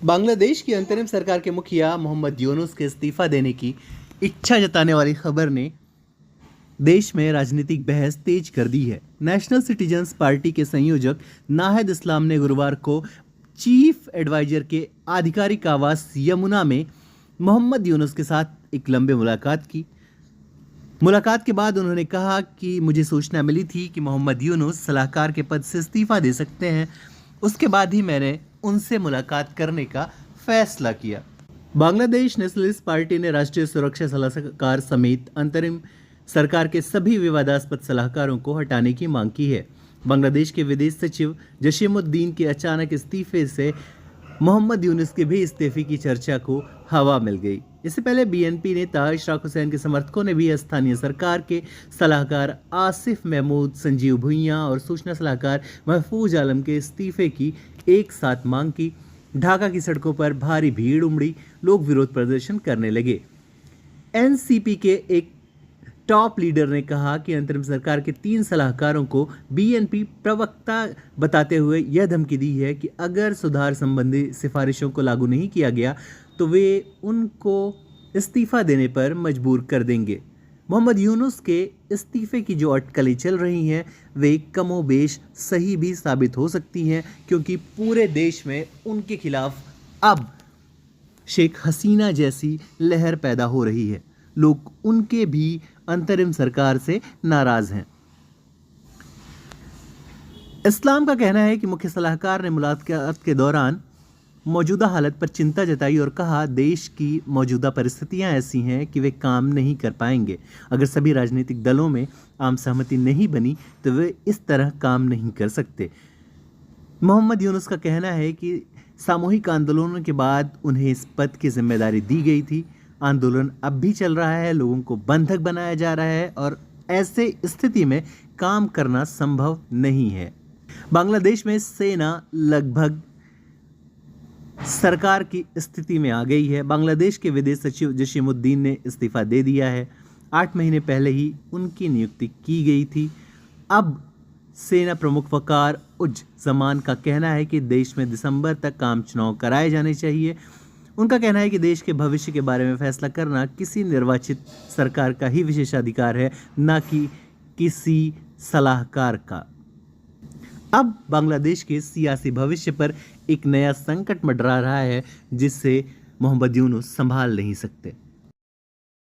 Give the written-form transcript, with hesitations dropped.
बांग्लादेश की अंतरिम सरकार के मुखिया मोहम्मद यूनुस के इस्तीफा देने की इच्छा जताने वाली खबर ने देश में राजनीतिक बहस तेज कर दी है। नेशनल सिटीजन्स पार्टी के संयोजक नाहिद इस्लाम ने गुरुवार को चीफ एडवाइजर के आधिकारिक आवास यमुना में मोहम्मद यूनुस के साथ एक लंबे मुलाकात की। मुलाकात के बाद उन्होंने कहा कि मुझे सूचना मिली थी कि मोहम्मद यूनुस सलाहकार के पद से इस्तीफा दे सकते हैं। उसके बाद ही मैंने उनसे मुलाकात करने का फैसला किया। बांग्लादेश नेशनलिस्ट पार्टी ने राष्ट्रीय सुरक्षा सलाहकार समेत अंतरिम सरकार के सभी विवादास्पद सलाहकारों को हटाने की मांग की है। बांग्लादेश के विदेश सचिव जसीमुद्दीन के अचानक इस्तीफे से मोहम्मद यूनुस के भी इस्तीफे की चर्चा को हवा मिल गई। इससे पहले बीएनपी नेता इशराक हुसैन के समर्थकों ने भी स्थानीय सरकार के सलाहकार आसिफ महमूद, संजीव भुइयां और सूचना सलाहकार महफूज आलम के इस्तीफे की एक साथ मांग की। ढाका की सड़कों पर भारी भीड़ उमड़ी, लोग विरोध प्रदर्शन करने लगे। एनसीपी के एक टॉप लीडर ने कहा कि अंतरिम सरकार के 3 सलाहकारों को बीएनपी प्रवक्ता बताते हुए यह धमकी दी है कि अगर सुधार संबंधी सिफारिशों को लागू नहीं किया गया तो वे उनको इस्तीफा देने पर मजबूर कर देंगे। मोहम्मद यूनुस के इस्तीफे की जो अटकलें चल रही हैं वे कमोबेश सही भी साबित हो सकती हैं, क्योंकि पूरे देश में उनके खिलाफ अब शेख हसीना जैसी लहर पैदा हो रही है। लोग उनके भी अंतरिम सरकार से नाराज हैं। इस्लाम का कहना है कि मुख्य सलाहकार ने मुलाकात के दौरान मौजूदा हालत पर चिंता जताई और कहा देश की मौजूदा परिस्थितियां ऐसी हैं कि वे काम नहीं कर पाएंगे। अगर सभी राजनीतिक दलों में आम सहमति नहीं बनी तो वे इस तरह काम नहीं कर सकते। मोहम्मद यूनुस का कहना है कि सामूहिक आंदोलनों के बाद उन्हें इस पद की जिम्मेदारी दी गई थी। आंदोलन अब भी चल रहा है, लोगों को बंधक बनाया जा रहा है और ऐसे स्थिति में काम करना संभव नहीं है। बांग्लादेश में सेना लगभग सरकार की स्थिति में आ गई है। बांग्लादेश के विदेश सचिव जसीमुद्दीन ने इस्तीफा दे दिया है। 8 महीने पहले ही उनकी नियुक्ति की गई थी। अब सेना प्रमुख वकार उज जमान का कहना है कि देश में दिसंबर तक आम चुनाव कराए जाने चाहिए। उनका कहना है कि देश के भविष्य के बारे में फैसला करना किसी निर्वाचित सरकार का ही विशेषाधिकार है, न कि किसी सलाहकार का। अब बांग्लादेश के सियासी भविष्य पर एक नया संकट मंडरा रहा है जिससे मोहम्मद यूनुस संभाल नहीं सकते।